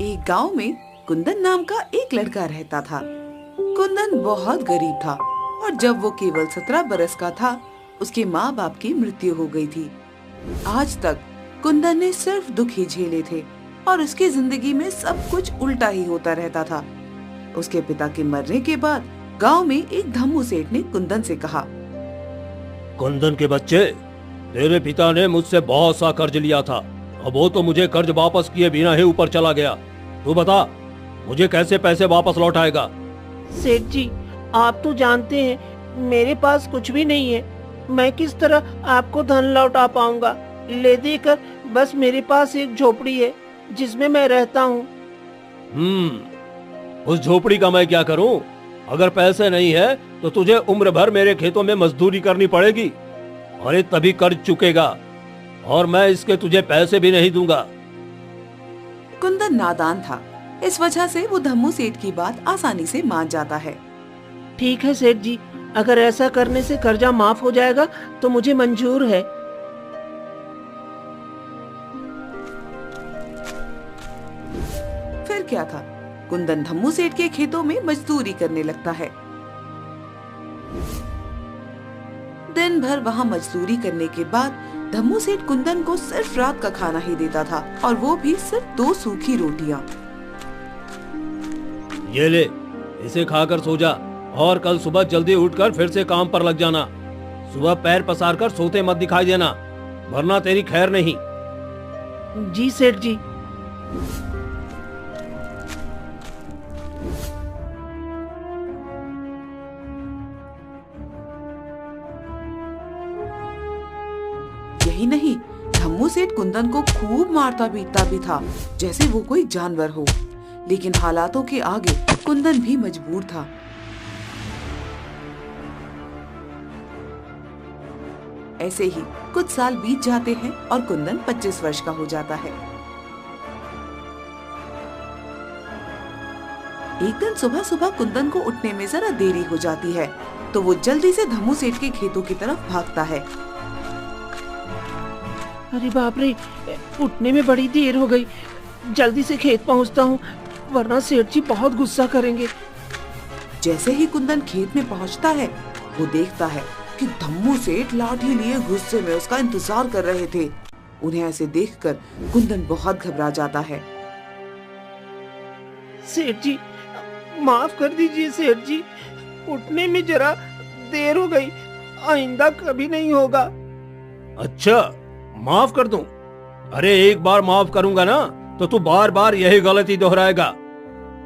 एक गांव में कुंदन नाम का एक लड़का रहता था। कुंदन बहुत गरीब था और जब वो केवल 17 बरस का था, उसके माँ बाप की मृत्यु हो गई थी। आज तक कुंदन ने सिर्फ दुख ही झेले थे और उसकी जिंदगी में सब कुछ उल्टा ही होता रहता था। उसके पिता के मरने के बाद गांव में एक धम्मू सेठ ने कुंदन से कहा, कुंदन के बच्चे, तेरे पिता ने मुझसे बहुत सा कर्ज लिया था। अब वो तो मुझे कर्ज वापस किए बिना ही ऊपर चला गया। तू बता, मुझे कैसे पैसे वापस लौटाएगा? सेठ जी, आप तो जानते हैं मेरे पास कुछ भी नहीं है। मैं किस तरह आपको धन लौटा पाऊंगा? ले देकर बस मेरे पास एक झोपड़ी है जिसमें मैं रहता हूँ। उस झोपड़ी का मैं क्या करूं? अगर पैसे नहीं है तो तुझे उम्र भर मेरे खेतों में मजदूरी करनी पड़ेगी। अरे तभी कर्ज चुकेगा और मैं इसके तुझे पैसे भी नहीं दूंगा। कुंदन नादान था, इस वजह से वो धम्मू सेठ की बात आसानी से मान जाता है। ठीक है सेठ जी, अगर ऐसा करने से कर्जा माफ हो जाएगा तो मुझे मंजूर है। फिर क्या था, कुंदन धम्मू सेठ के खेतों में मजदूरी करने लगता है। दिन भर वहाँ मजदूरी करने के बाद धम्मू सेठ कुंदन को सिर्फ रात का खाना ही देता था और वो भी सिर्फ 2 सूखी रोटियां। ये ले, इसे खाकर सो जा और कल सुबह जल्दी उठकर फिर से काम पर लग जाना। सुबह पैर पसार कर सोते मत दिखाई देना, वरना तेरी खैर नहीं। जी सेठ जी। यही नहीं, धम्मू सेठ कुंदन को खूब मारता पीटता भी था, जैसे वो कोई जानवर हो। लेकिन हालातों के आगे कुंदन भी मजबूर था। ऐसे ही कुछ साल बीत जाते हैं और कुंदन 25 वर्ष का हो जाता है। एक दिन सुबह सुबह कुंदन को उठने में जरा देरी हो जाती है, तो वो जल्दी से धम्मू सेठ के खेतों की तरफ भागता है। अरे बाप रे, उठने में बड़ी देर हो गई। जल्दी से खेत पहुंचता हूँ, वरना सेठ जी बहुत गुस्सा करेंगे। जैसे ही कुंदन खेत में पहुंचता है, वो देखता है कि धम्मू सेठ लाठी लिए गुस्से में उसका इंतजार कर रहे थे। उन्हें ऐसे देखकर कुंदन बहुत घबरा जाता है। सेठ जी, माफ कर दीजिए सेठ जी, उठने में जरा देर हो गई, आइंदा कभी नहीं होगा। अच्छा, माफ कर दूं? अरे एक बार माफ करूंगा ना तो तू बार बार यही गलती दोहराएगा।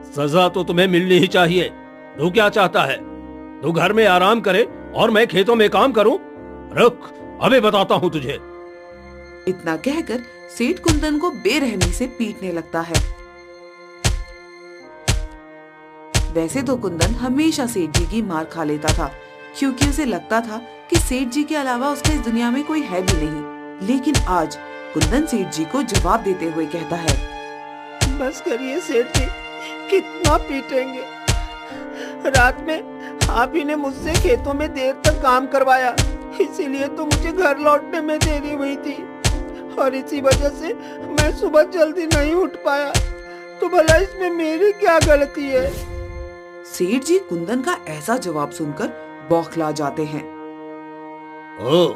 सजा तो तुम्हें मिलनी ही चाहिए। तू क्या चाहता है? तू घर में आराम करे और मैं खेतों में काम करूं? रुक, अभी बताता हूं तुझे। इतना कहकर सेठ कुंदन को बेरहमी से पीटने लगता है। वैसे तो कुंदन हमेशा सेठ जी की मार खा लेता था, क्योंकि उसे लगता था कि सेठ जी के अलावा उसके इस दुनिया में कोई है भी नहीं। लेकिन आज कुंदन सेठ जी को जवाब देते हुए कहता है, बस करिए सेठ जी, कितना पीटेंगे? रात में आप ही ने मुझसे खेतों में देर तक काम करवाया, इसीलिए तो मुझे घर लौटने में देरी हुई थी और इसी वजह से मैं सुबह जल्दी नहीं उठ पाया। तो भला इसमें मेरी क्या गलती है? सेठ जी कुंदन का ऐसा जवाब सुनकर बौखला जाते हैं। ओ,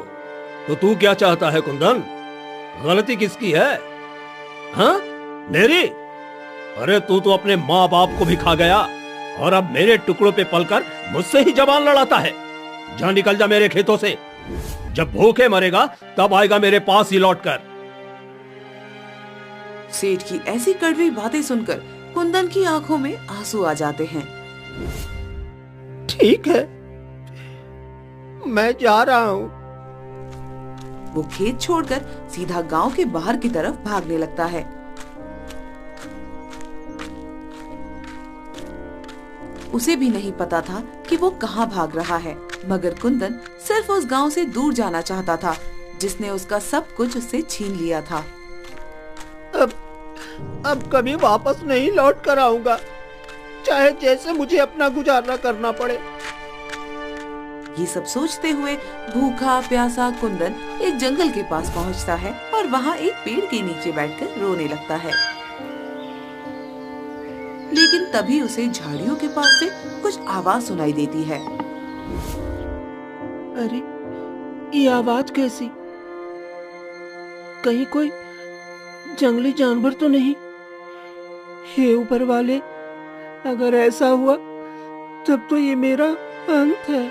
तो तू क्या चाहता है कुंदन? गलती किसकी है? हाँ, मेरी? अरे तू तो अपने माँ बाप को भी खा गया और अब मेरे टुकड़ों पे पलकर मुझसे ही जबान लड़ाता है। जा निकल जा मेरे खेतों से। जब भूखे मरेगा तब आएगा मेरे पास ही लौटकर। सेठ की ऐसी कड़वी बातें सुनकर कुंदन की आंखों में आंसू आ जाते हैं। ठीक है, मैं जा रहा हूँ। वो खेत छोड़कर सीधा गांव के बाहर की तरफ भागने लगता है। उसे भी नहीं पता था कि वो कहाँ भाग रहा है, मगर कुंदन सिर्फ उस गांव से दूर जाना चाहता था जिसने उसका सब कुछ उससे छीन लिया था। अब कभी वापस नहीं लौट कर आऊंगा, चाहे जैसे मुझे अपना गुजारा करना पड़े। ये सब सोचते हुए भूखा प्यासा कुंदन एक जंगल के पास पहुंचता है और वहाँ एक पेड़ के नीचे बैठकर रोने लगता है। लेकिन तभी उसे झाड़ियों के पास से कुछ आवाज सुनाई देती है। अरे, ये आवाज कैसी? कहीं कोई जंगली जानवर तो नहीं? हे ऊपर वाले, अगर ऐसा हुआ तब तो ये मेरा अंत है।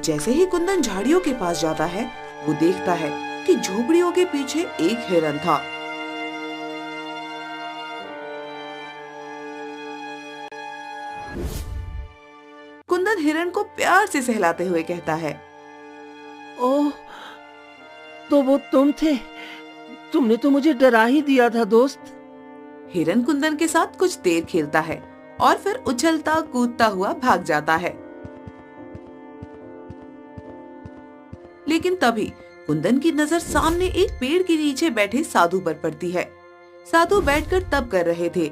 जैसे ही कुंदन झाड़ियों के पास जाता है, वो देखता है कि झोपड़ियों के पीछे एक हिरन था। कुंदन हिरन को प्यार से सहलाते हुए कहता है, ओह, तो वो तुम थे। तुमने तो मुझे डरा ही दिया था दोस्त। हिरन कुंदन के साथ कुछ देर खेलता है और फिर उछलता कूदता हुआ भाग जाता है। लेकिन तभी कुंदन की नजर सामने एक पेड़ के नीचे बैठे साधु पर पड़ती है। साधु बैठकर तप कर रहे थे।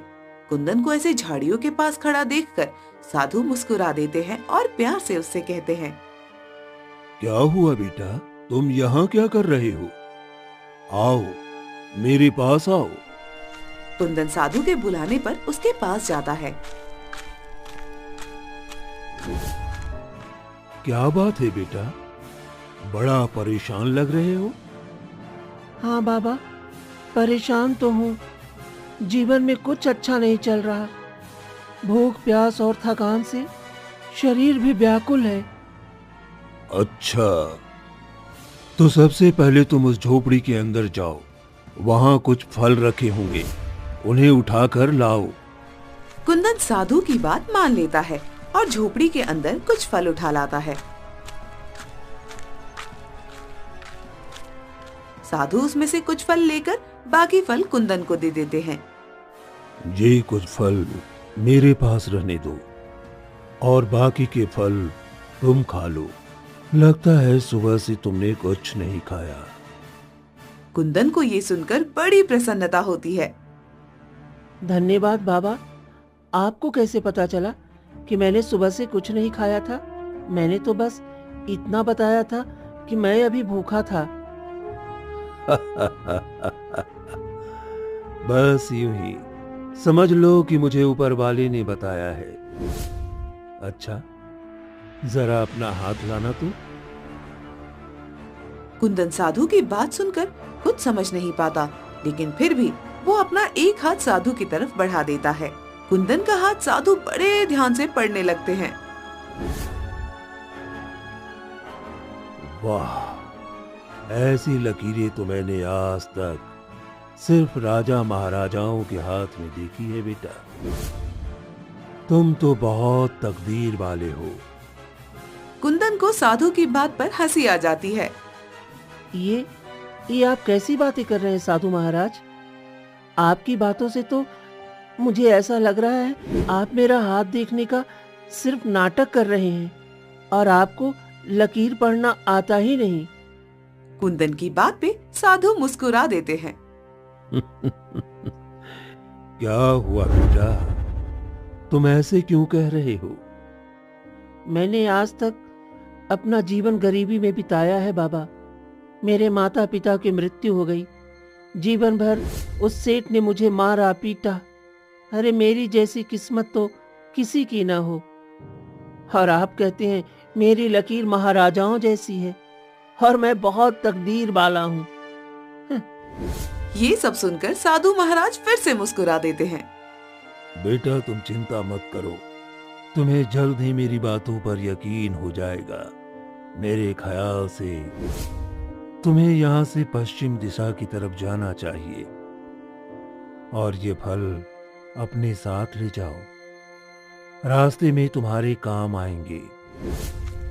कुंदन को ऐसे झाड़ियों के पास खड़ा देखकर साधु मुस्कुरा देते हैं और प्यार से उससे कहते हैं, क्या हुआ बेटा, तुम यहाँ क्या कर रहे हो? आओ, मेरे पास आओ। कुंदन साधु के बुलाने पर उसके पास जाता है। क्या बात है बेटा, बड़ा परेशान लग रहे हो? हाँ बाबा, परेशान तो हूँ। जीवन में कुछ अच्छा नहीं चल रहा। भूख प्यास और थकान से शरीर भी व्याकुल है। अच्छा, तो सबसे पहले तुम उस झोपड़ी के अंदर जाओ। वहां कुछ फल रखे होंगे, उन्हें उठाकर लाओ। कुंदन साधु की बात मान लेता है और झोपड़ी के अंदर कुछ फल उठा लाता है। साधु उसमें से कुछ फल लेकर बाकी फल कुंदन को दे देते हैं। ये कुछ फल मेरे पास रहने दो और बाकी के फल तुम खा लो। लगता है सुबह से तुमने कुछ नहीं खाया। कुंदन को ये सुनकर बड़ी प्रसन्नता होती है। धन्यवाद बाबा। आपको कैसे पता चला कि मैंने सुबह से कुछ नहीं खाया था? मैंने तो बस इतना बताया था कि मैं अभी भूखा था। बस यूं ही समझ लो कि मुझे ऊपर वाले ने बताया है। अच्छा, जरा अपना हाथ लाना तू। कुंदन साधु की बात सुनकर कुछ समझ नहीं पाता, लेकिन फिर भी वो अपना एक हाथ साधु की तरफ बढ़ा देता है। कुंदन का हाथ साधु बड़े ध्यान से पढ़ने लगते हैं। वाह, ऐसी लकीरें तो मैंने आज तक सिर्फ राजा महाराजाओं के हाथ में देखी है बेटा। तुम तो बहुत तकदीर वाले हो। कुंदन को साधु की बात पर हंसी आ जाती है। ये आप कैसी बातें कर रहे हैं साधु महाराज? आपकी बातों से तो मुझे ऐसा लग रहा है आप मेरा हाथ देखने का सिर्फ नाटक कर रहे हैं और आपको लकीर पढ़ना आता ही नहीं। कुंदन की बात पे साधु मुस्कुरा देते हैं। क्या हुआ बेटा, तुम ऐसे क्यों कह रहे हो? मैंने आज तक अपना जीवन गरीबी में बिताया है बाबा। मेरे माता पिता की मृत्यु हो गई। जीवन भर उस सेठ ने मुझे मारा पीटा। अरे मेरी जैसी किस्मत तो किसी की ना हो। और आप कहते हैं मेरी लकीर महाराजाओं जैसी है और मैं बहुत तकदीर वाला हूँ। ये सब सुनकर साधु महाराज फिर से मुस्कुरा देते हैं। बेटा तुम चिंता मत करो, तुम्हें जल्द ही मेरी बातों पर यकीन हो जाएगा। मेरे ख्याल से तुम्हें यहाँ से पश्चिम दिशा की तरफ जाना चाहिए और ये फल अपने साथ ले जाओ, रास्ते में तुम्हारे काम आएंगे।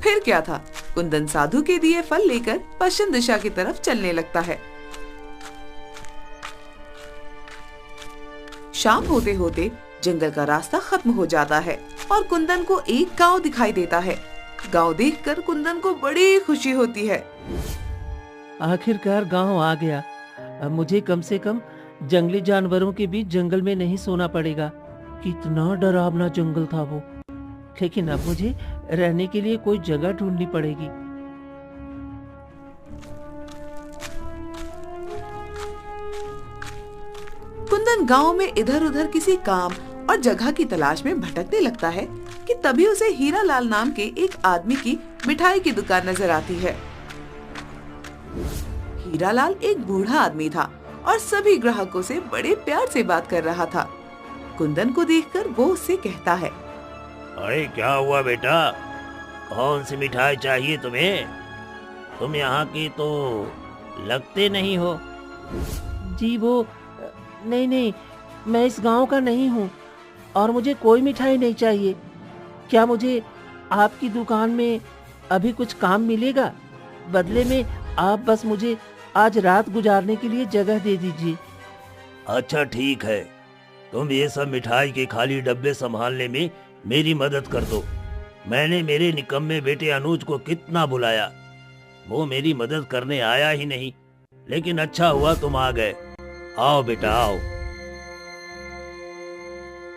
फिर क्या था, कुंदन साधु के दिए फल लेकर पश्चिम दिशा की तरफ चलने लगता है। शाम होते होते जंगल का रास्ता खत्म हो जाता है और कुंदन को एक गांव दिखाई देता है। गांव देखकर कुंदन को बड़ी खुशी होती है। आखिरकार गांव आ गया। अब मुझे कम से कम जंगली जानवरों के बीच जंगल में नहीं सोना पड़ेगा। कितना डरावना जंगल था वो। लेकिन अब मुझे रहने के लिए कोई जगह ढूंढनी पड़ेगी। गांव में इधर उधर किसी काम और जगह की तलाश में भटकने लगता है कि तभी उसे हीरा लाल नाम के एक आदमी की मिठाई की दुकान नजर आती है। हीरा लाल एक बूढ़ा आदमी था और सभी ग्राहकों से बड़े प्यार से बात कर रहा था। कुंदन को देखकर वो उससे कहता है, अरे क्या हुआ बेटा, कौन सी मिठाई चाहिए तुम्हें? तुम यहाँ की तो लगते नहीं हो। जी वो नहीं नहीं, मैं इस गांव का नहीं हूँ और मुझे कोई मिठाई नहीं चाहिए। क्या मुझे आपकी दुकान में अभी कुछ काम मिलेगा? बदले में आप बस मुझे आज रात गुजारने के लिए जगह दे दीजिए। अच्छा ठीक है, तुम ये सब मिठाई के खाली डब्बे संभालने में मेरी मदद कर दो। मैंने मेरे निकम्मे बेटे अनुज को कितना बुलाया, वो मेरी मदद करने आया ही नहीं, लेकिन अच्छा हुआ तुम आ गए। आओ बेटा आओ।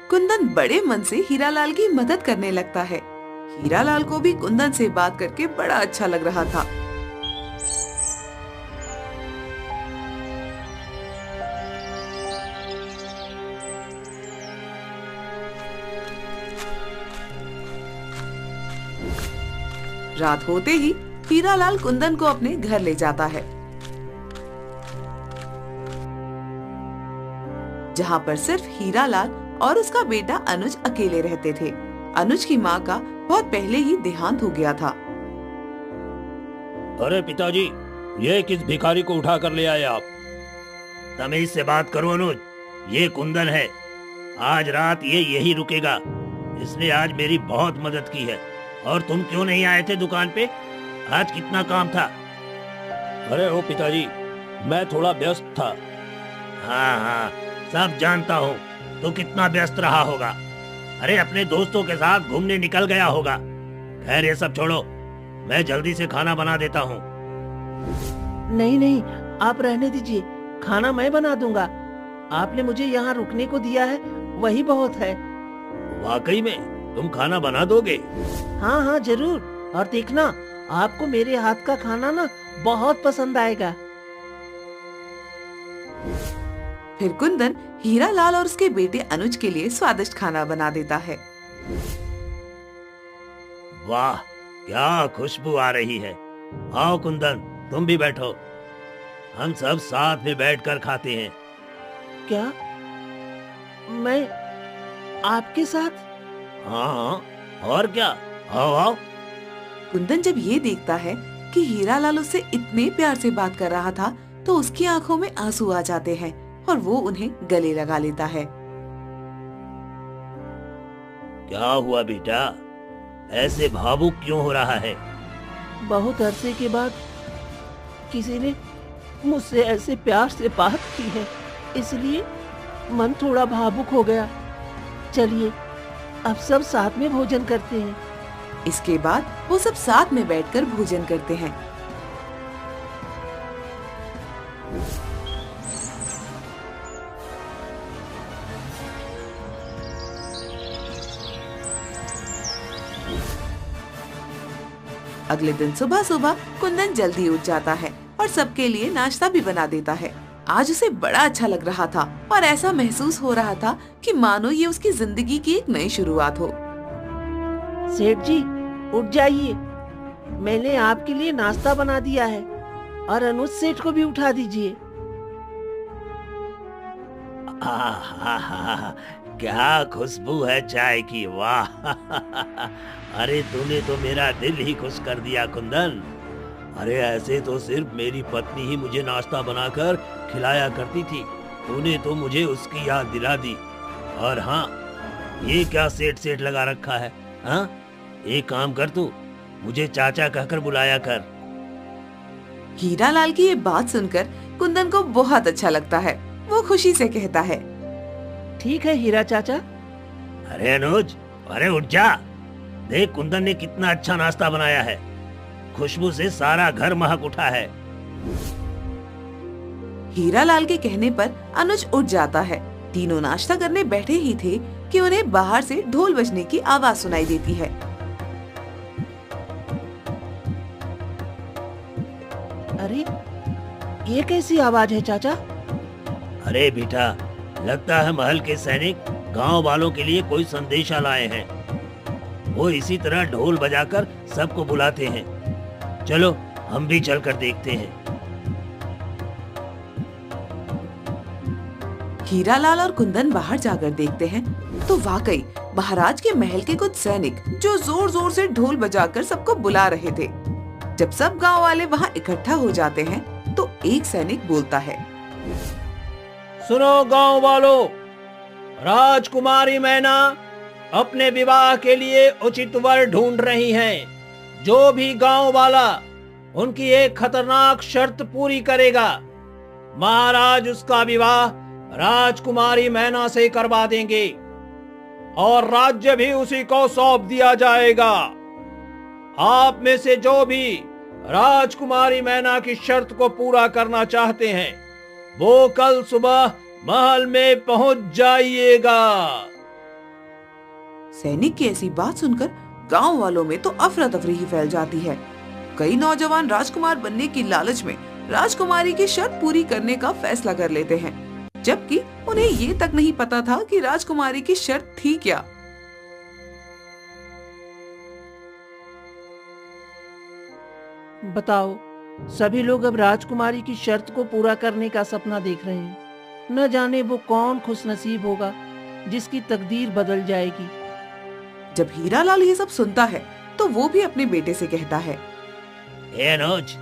कुंदन बड़े मन से हीरालाल की मदद करने लगता है। हीरालाल को भी कुंदन से बात करके बड़ा अच्छा लग रहा था। रात होते ही हीरालाल कुंदन को अपने घर ले जाता है, जहाँ पर सिर्फ हीरालाल और उसका बेटा अनुज अकेले रहते थे। अनुज की माँ का बहुत पहले ही देहांत हो गया था। अरे पिताजी, ये किस भिखारी को उठा कर ले आए आप? तमीज से बात करो अनुज, ये कुंदन है। आज रात ये यही रुकेगा, इसने आज मेरी बहुत मदद की है। और तुम क्यों नहीं आए थे दुकान पे? आज कितना काम था? अरे ओ पिताजी, मैं थोड़ा व्यस्त था। हाँ, सब जानता हूँ, तो कितना व्यस्त रहा होगा। अरे अपने दोस्तों के साथ घूमने निकल गया होगा। खैर ये सब छोड़ो, मैं जल्दी से खाना बना देता हूँ। नहीं नहीं, आप रहने दीजिए, खाना मैं बना दूंगा। आपने मुझे यहाँ रुकने को दिया है, वही बहुत है। वाकई में तुम खाना बना दोगे? हाँ हाँ जरूर, और देखना आपको मेरे हाथ का खाना ना बहुत पसंद आएगा। फिर कुंदन हीरालाल और उसके बेटे अनुज के लिए स्वादिष्ट खाना बना देता है। वाह, क्या खुशबू आ रही है। आओ कुंदन, तुम भी बैठो, हम सब साथ में बैठकर खाते हैं। क्या मैं आपके साथ? हाँ, और क्या, आओ आओ। कुंदन जब ये देखता है कि हीरालाल उससे इतने प्यार से बात कर रहा था, तो उसकी आंखों में आंसू आ जाते हैं और वो उन्हें गले लगा लेता है। क्या हुआ बेटा, ऐसे भावुक क्यों हो रहा है? बहुत अरसे के बाद किसी ने मुझसे ऐसे प्यार से बात की है, इसलिए मन थोड़ा भावुक हो गया। चलिए अब सब साथ में भोजन करते हैं। इसके बाद वो सब साथ में बैठकर भोजन करते हैं। अगले दिन सुबह सुबह कुंदन जल्दी उठ जाता है और सबके लिए नाश्ता भी बना देता है। आज उसे बड़ा अच्छा लग रहा था और ऐसा महसूस हो रहा था कि मानो ये उसकी जिंदगी की एक नई शुरुआत हो। सेठ जी उठ जाइए, मैंने आपके लिए नाश्ता बना दिया है, और अनुज सेठ को भी उठा दीजिए। क्या खुशबू है चाय की, वाह। अरे तूने तो मेरा दिल ही खुश कर दिया कुंदन। अरे ऐसे तो सिर्फ मेरी पत्नी ही मुझे नाश्ता बनाकर खिलाया करती थी, तूने तो मुझे उसकी याद दिला दी। और हाँ, ये क्या सेठ सेठ लगा रखा है? हाँ, एक काम कर, तू मुझे चाचा कहकर बुलाया कर। हीरालाल की ये बात सुनकर कुंदन को बहुत अच्छा लगता है। वो खुशी से कहता है, ठीक है हीरा चाचा। अरे अनुज, अरे उठ जा, देख कुंदन ने कितना अच्छा नाश्ता बनाया है। खुशबू से सारा घर महक उठा है। हीरालाल के कहने पर अनुज उठ जाता है। तीनों नाश्ता करने बैठे ही थे कि उन्हें बाहर से ढोल बजने की आवाज सुनाई देती है। अरे ये कैसी आवाज है चाचा? अरे बेटा, लगता है महल के सैनिक गांव वालों के लिए कोई संदेशा लाए हैं। वो इसी तरह ढोल बजाकर सबको बुलाते हैं। चलो हम भी चलकर देखते हैं। हीरालाल और कुंदन बाहर जाकर देखते हैं तो वाकई महाराज के महल के कुछ सैनिक जो जोर जोर से ढोल बजाकर सबको बुला रहे थे। जब सब गांव वाले वहां इकट्ठा हो जाते हैं तो एक सैनिक बोलता है, सुनो गांव वालों, राजकुमारी मैना अपने विवाह के लिए उचित वर ढूंढ रही हैं। जो भी गांव वाला उनकी एक खतरनाक शर्त पूरी करेगा, महाराज उसका विवाह राजकुमारी मैना से करवा देंगे और राज्य भी उसी को सौंप दिया जाएगा। आप में से जो भी राजकुमारी मैना की शर्त को पूरा करना चाहते हैं, वो कल सुबह महल में पहुंच जाइएगा। सैनिक की ऐसी बात सुनकर गांव वालों में तो अफरा तफरी ही फैल जाती है। कई नौजवान राजकुमार बनने की लालच में राजकुमारी की शर्त पूरी करने का फैसला कर लेते हैं, जबकि उन्हें ये तक नहीं पता था कि राजकुमारी की शर्त थी क्या। बताओ, सभी लोग अब राजकुमारी की शर्त को पूरा करने का सपना देख रहे हैं। न जाने वो कौन खुशनसीब होगा जिसकी तकदीर बदल जाएगी। जब हीरालाल ये सब सुनता है तो वो भी अपने बेटे से कहता है, ए अनुज,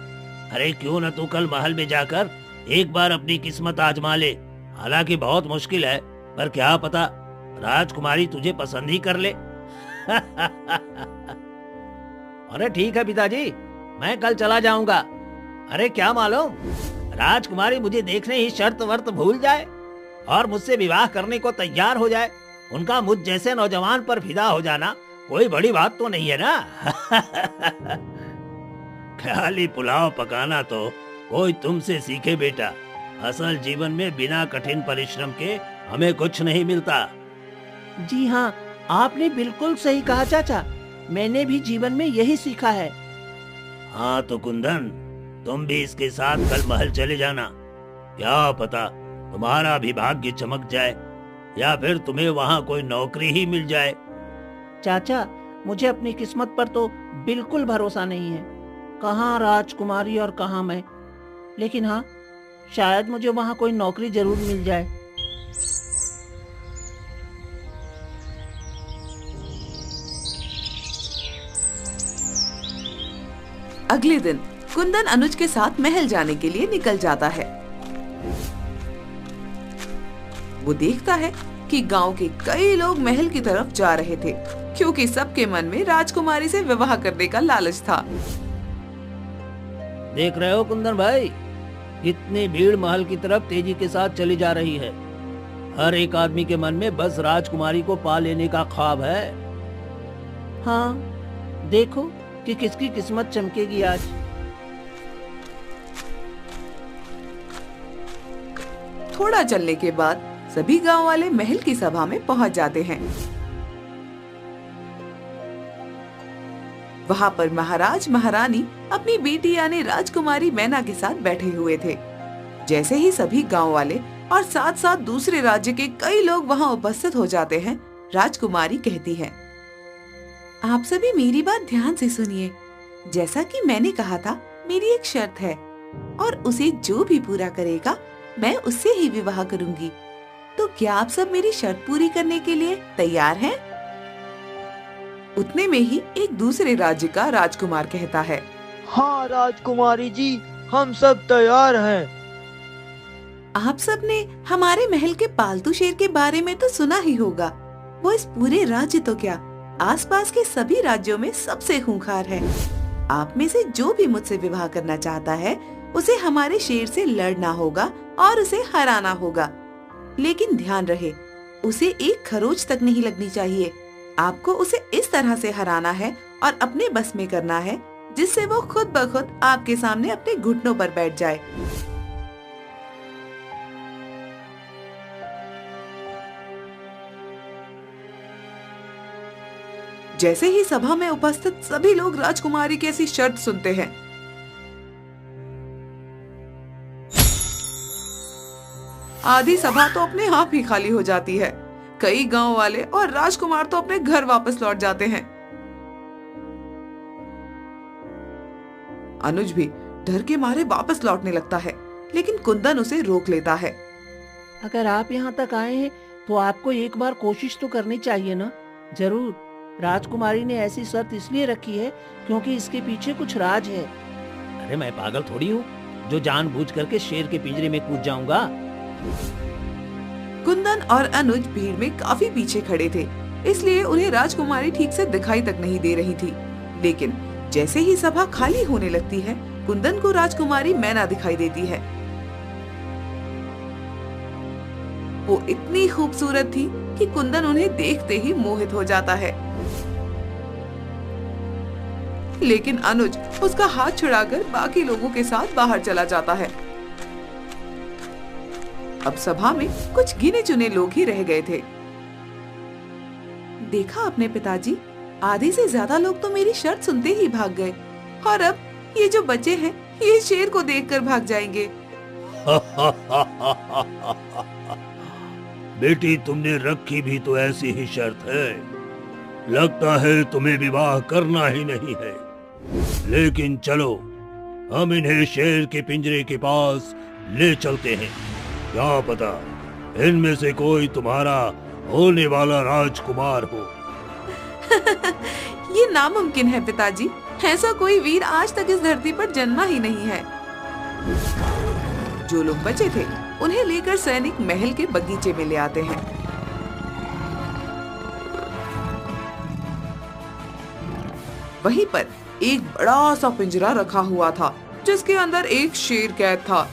अरे क्यों न तू कल महल में जाकर एक बार अपनी किस्मत आजमा ले। हालांकि बहुत मुश्किल है, पर क्या पता राजकुमारी तुझे पसंद ही कर ले। अरे ठीक है पिताजी, मैं कल चला जाऊंगा। अरे क्या मालूम राजकुमारी मुझे देखने ही शर्त वर्त भूल जाए और मुझसे विवाह करने को तैयार हो जाए। उनका मुझ जैसे नौजवान पर फिदा हो जाना कोई बड़ी बात तो नहीं है ना। खाली पुलाव पकाना तो कोई तुमसे सीखे बेटा। असल जीवन में बिना कठिन परिश्रम के हमें कुछ नहीं मिलता। जी हाँ, आपने बिल्कुल सही कहा चाचा। मैंने भी जीवन में यही सीखा है। हाँ तो कुंदन, तुम भी इसके साथ कल महल चले जाना। क्या पता तुम्हारा भी भाग्य चमक जाए या फिर तुम्हें वहाँ कोई नौकरी ही मिल जाए। चाचा, मुझे अपनी किस्मत पर तो बिल्कुल भरोसा नहीं है। कहाँ राजकुमारी और कहाँ मैं। लेकिन हाँ, शायद मुझे वहाँ कोई नौकरी जरूर मिल जाए। अगले दिन कुंदन अनुज के साथ महल जाने के लिए निकल जाता है। वो देखता है कि गांव के कई लोग महल की तरफ जा रहे थे, क्योंकि सबके मन में राजकुमारी से विवाह करने का लालच था। देख रहे हो कुंदन भाई, कितनी भीड़ महल की तरफ तेजी के साथ चली जा रही है। हर एक आदमी के मन में बस राजकुमारी को पा लेने का ख्वाब है। हाँ, देखो कि किसकी किस्मत चमकेगी आज। थोड़ा चलने के बाद सभी गांव वाले महल की सभा में पहुंच जाते हैं। वहां पर महाराज महारानी अपनी बेटी यानी राजकुमारी मैना के साथ बैठे हुए थे। जैसे ही सभी गांव वाले और साथ साथ दूसरे राज्य के कई लोग वहां उपस्थित हो जाते हैं, राजकुमारी कहती है, आप सभी मेरी बात ध्यान से सुनिए। जैसा कि मैंने कहा था, मेरी एक शर्त है और उसे जो भी पूरा करेगा मैं उससे ही विवाह करूंगी। तो क्या आप सब मेरी शर्त पूरी करने के लिए तैयार हैं? उतने में ही एक दूसरे राज्य का राजकुमार कहता है, हाँ राजकुमारी जी, हम सब तैयार हैं। आप सब ने हमारे महल के पालतू शेर के बारे में तो सुना ही होगा। वो इस पूरे राज्य तो क्या, आसपास के सभी राज्यों में सबसे खूंखार है। आप में से जो भी मुझसे विवाह करना चाहता है, उसे हमारे शेर से लड़ना होगा और उसे हराना होगा। लेकिन ध्यान रहे, उसे एक खरोच तक नहीं लगनी चाहिए। आपको उसे इस तरह से हराना है और अपने बस में करना है जिससे वो खुद ब खुद आपके सामने अपने घुटनों पर बैठ जाए। जैसे ही सभा में उपस्थित सभी लोग राजकुमारी की ऐसी शर्त सुनते हैं, आधी सभा तो अपने आप ही खाली हो जाती है। कई गांव वाले और राजकुमार तो अपने घर वापस लौट जाते हैं। अनुज भी डर के मारे वापस लौटने लगता है, लेकिन कुंदन उसे रोक लेता है। अगर आप यहाँ तक आए हैं तो आपको एक बार कोशिश तो करनी चाहिए ना। जरूर, राजकुमारी ने ऐसी शर्त इसलिए रखी है क्योंकि इसके पीछे कुछ राज है। अरे मैं पागल थोड़ी हूँ जो जानबूझ करके शेर के पिंजरे में कूद जाऊंगा। कुंदन और अनुज भीड़ में काफी पीछे खड़े थे, इसलिए उन्हें राजकुमारी ठीक से दिखाई तक नहीं दे रही थी। लेकिन जैसे ही सभा खाली होने लगती है, कुंदन को राजकुमारी मैना दिखाई देती है। वो इतनी खूबसूरत थी कि कुंदन उन्हें देखते ही मोहित हो जाता है। लेकिन अनुज उसका हाथ छुड़ाकर बाकी लोगों के साथ बाहर चला जाता है। अब सभा में कुछ गिने चुने लोग ही रह गए थे। देखा अपने पिताजी, आधे से ज्यादा लोग तो मेरी शर्त सुनते ही भाग गए, और अब ये जो बचे हैं ये शेर को देखकर भाग जाएंगे। बेटी, तुमने रखी भी तो ऐसी ही शर्त है। लगता है तुम्हें विवाह करना ही नहीं है। लेकिन चलो, हम इन्हें शेर के पिंजरे के पास ले चलते हैं। क्या पता इनमें से कोई तुम्हारा होने वाला राजकुमार हो। ये नामुमकिन है पिताजी, ऐसा कोई वीर आज तक इस धरती पर जन्मा ही नहीं है। जो लोग बचे थे उन्हें लेकर सैनिक महल के बगीचे में ले आते हैं। वहीं पर एक बड़ा सा पिंजरा रखा हुआ था, जिसके अंदर एक शेर कैद था।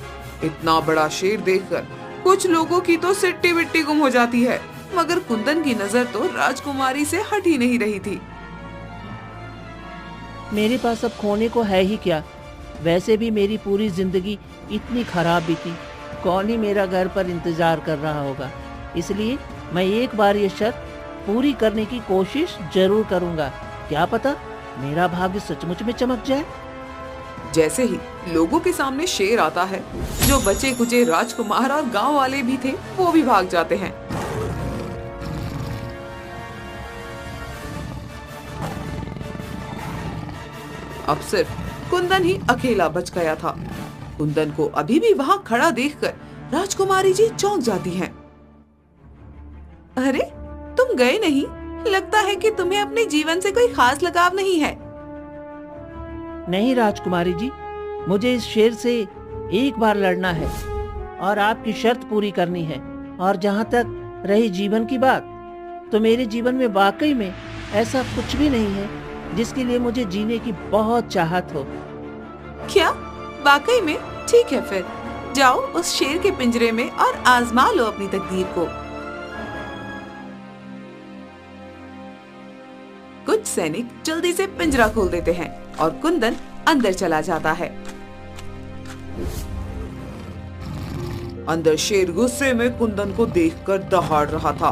इतना बड़ा शेर देखकर कुछ लोगों की तो सिट्टी बिट्टी गुम हो जाती है, मगर कुंदन की नजर तो राजकुमारी से हट ही नहीं रही थी। मेरे पास अब खोने को है ही क्या। वैसे भी मेरी पूरी जिंदगी इतनी खराब बीती, कौन ही मेरा घर पर इंतजार कर रहा होगा। इसलिए मैं एक बार ये शर्त पूरी करने की कोशिश जरूर करूंगा। क्या पता मेरा भाग्य सचमुच में चमक जाए। जैसे ही लोगों के सामने शेर आता है, जो बचे कुचे राजकुमार और गांव वाले भी थे वो भी भाग जाते हैं। अब सिर्फ कुंदन ही अकेला बच गया था। कुंदन को अभी भी वहाँ खड़ा देखकर राजकुमारी जी चौंक जाती हैं। अरे, तुम गए नहीं? लगता है कि तुम्हें अपने जीवन से कोई खास लगाव नहीं है। नहीं राजकुमारी जी, मुझे इस शेर से एक बार लड़ना है और आपकी शर्त पूरी करनी है। और जहाँ तक रही जीवन की बात, तो मेरे जीवन में वाकई में ऐसा कुछ भी नहीं है जिसके लिए मुझे जीने की बहुत चाहत हो। क्या? वाकई में? ठीक है, फिर जाओ उस शेर के पिंजरे में और आजमा लो अपनी तकदीर को। कुछ सैनिक जल्दी से पिंजरा खोल देते हैं और कुंदन अंदर चला जाता है। अंदर शेर गुस्से में कुंदन को देखकर दहाड़ रहा था।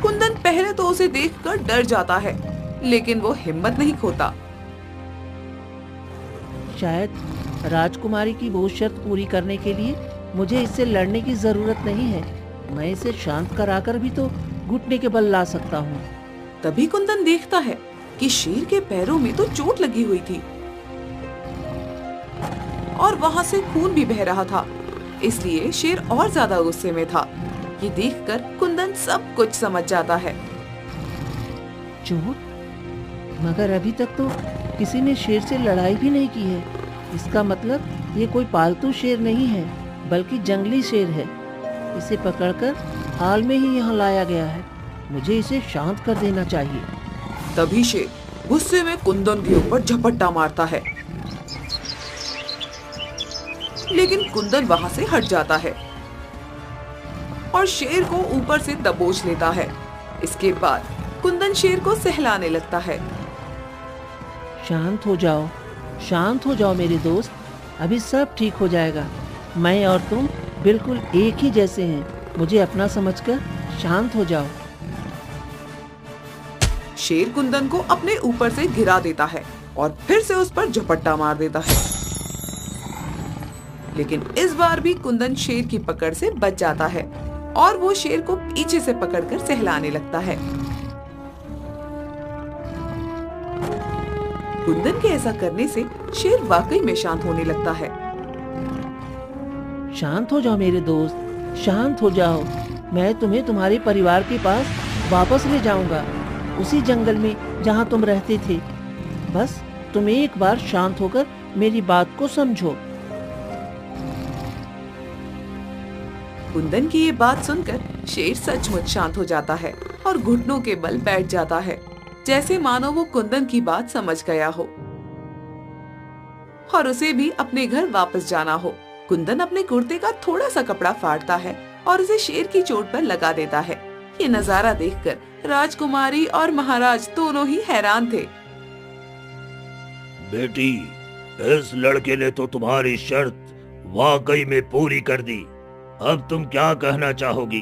कुंदन पहले तो उसे देखकर डर जाता है, लेकिन वो हिम्मत नहीं खोता। शायद राजकुमारी की वो शर्त पूरी करने के लिए मुझे इससे लड़ने की जरूरत नहीं है। मैं इसे शांत कराकर भी तो घुटने के बल ला सकता हूँ। तभी कुंदन देखता है कि शेर के पैरों में तो चोट लगी हुई थी और वहाँ से खून भी बह रहा था, इसलिए शेर और ज्यादा गुस्से में था। ये देखकर कुंदन सब कुछ समझ जाता है। चोट? मगर अभी तक तो किसी ने शेर से लड़ाई भी नहीं की है। इसका मतलब ये कोई पालतू शेर नहीं है, बल्कि जंगली शेर है। इसे पकड़कर हाल में ही यहाँ लाया गया है। मुझे इसे शांत कर देना चाहिए। तभी शेर गुस्से में कुंदन के ऊपर झपट्टा मारता है, लेकिन कुंदन वहां से हट जाता है और शेर को ऊपर से दबोच लेता है। इसके बाद कुंदन शेर को सहलाने लगता है। शांत हो जाओ मेरे दोस्त, अभी सब ठीक हो जाएगा। मैं और तुम बिल्कुल एक ही जैसे हैं। मुझे अपना समझकर शांत हो जाओ। शेर कुंदन को अपने ऊपर से गिरा देता है और फिर से उस पर झपट्टा मार देता है। लेकिन इस बार भी कुंदन शेर की पकड़ से बच जाता है और वो शेर को पीछे से पकड़कर सहलाने लगता है। कुंदन के ऐसा करने से शेर वाकई में शांत होने लगता है। शांत हो जाओ मेरे दोस्त, शांत हो जाओ। मैं तुम्हें तुम्हारे परिवार के पास वापस ले जाऊंगा, उसी जंगल में जहां तुम रहते थे। बस तुम एक बार शांत होकर मेरी बात को समझो। कुंदन की ये बात सुनकर शेर सचमुच शांत हो जाता है और घुटनों के बल बैठ जाता है, जैसे मानो वो कुंदन की बात समझ गया हो और उसे भी अपने घर वापस जाना हो। कुंदन अपने कुर्ते का थोड़ा सा कपड़ा फाड़ता है और उसे शेर की चोट पर लगा देता है। ये नजारा देखकर राजकुमारी और महाराज दोनों ही हैरान थे। बेटी, इस लड़के ने तो तुम्हारी शर्त वाकई में पूरी कर दी। अब तुम क्या कहना चाहोगी?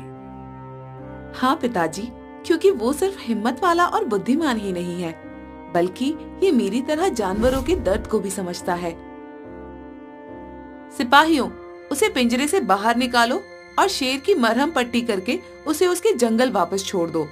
हाँ पिताजी, क्योंकि वो सिर्फ हिम्मत वाला और बुद्धिमान ही नहीं है, बल्कि ये मेरी तरह जानवरों के दर्द को भी समझता है। सिपाहियों, उसे पिंजरे से बाहर निकालो और शेर की मरहम पट्टी करके उसे उसके जंगल वापस छोड़ दो।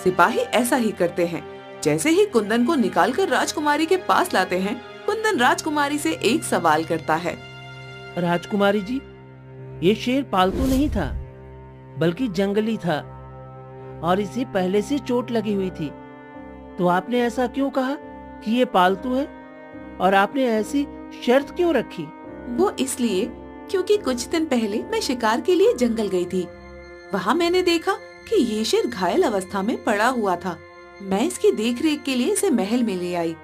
सिपाही ऐसा ही करते हैं। जैसे ही कुंदन को निकालकर राजकुमारी के पास लाते हैं, कुंदन राजकुमारी से एक सवाल करता है। राजकुमारी जी, ये शेर पालतू नहीं था, बल्कि जंगली था और इसे पहले से चोट लगी हुई थी। तो आपने ऐसा क्यों कहा कि ये पालतू है और आपने ऐसी शर्त क्यों रखी? वो इसलिए क्योंकि कुछ दिन पहले मैं शिकार के लिए जंगल गई थी। वहाँ मैंने देखा कि ये शेर घायल अवस्था में पड़ा हुआ था। मैं इसकी देखरेख के लिए इसे महल में ले आई,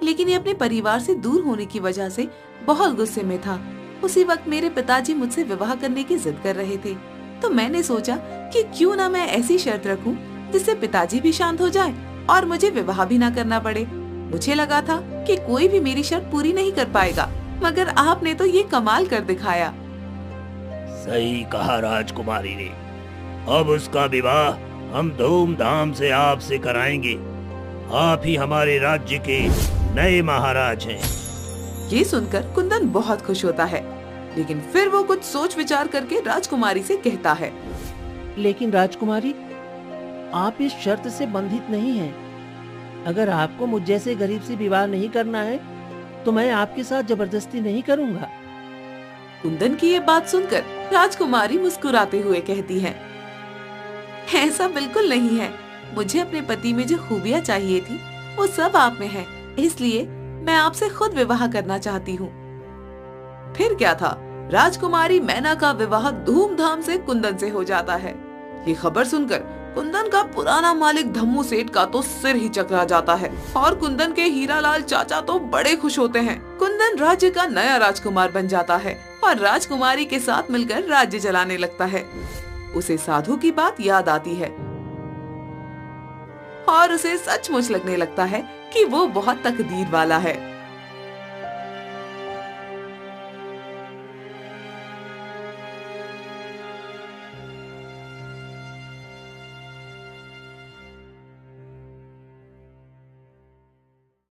लेकिन ये अपने परिवार से दूर होने की वजह से बहुत गुस्से में था। उसी वक्त मेरे पिताजी मुझसे विवाह करने की जिद कर रहे थे, तो मैंने सोचा कि क्यों ना मैं ऐसी शर्त रखूं जिससे पिताजी भी शांत हो जाए और मुझे विवाह भी ना करना पड़े। मुझे लगा था कि कोई भी मेरी शर्त पूरी नहीं कर पाएगा, मगर आपने तो ये कमाल कर दिखाया। सही कहा राजकुमारी ने। अब उसका विवाह हम धूमधाम से आपसे कराएंगे। आप ही हमारे राज्य के नए महाराज हैं। ये सुनकर कुंदन बहुत खुश होता है, लेकिन फिर वो कुछ सोच विचार करके राजकुमारी से कहता है। लेकिन राजकुमारी, आप इस शर्त से बंधित नहीं हैं। अगर आपको मुझ जैसे गरीब से विवाह नहीं करना है, तो मैं आपके साथ जबरदस्ती नहीं करूंगा। कुंदन की ये बात सुनकर राजकुमारी मुस्कुराते हुए कहती है, ऐसा बिल्कुल नहीं है। मुझे अपने पति में जो खूबियाँ चाहिए थी वो सब आप में है, इसलिए मैं आपसे खुद विवाह करना चाहती हूँ। फिर क्या था, राजकुमारी मैना का विवाह धूमधाम से कुंदन से हो जाता है। ये खबर सुनकर कुंदन का पुराना मालिक धम्मू सेठ का तो सिर ही चकरा जाता है और कुंदन के हीरालाल चाचा तो बड़े खुश होते हैं। कुंदन राज्य का नया राजकुमार बन जाता है और राजकुमारी के साथ मिलकर राज्य चलाने लगता है। उसे साधु की बात याद आती है और उसे सचमुच लगने लगता है कि वो बहुत तकदीर वाला है।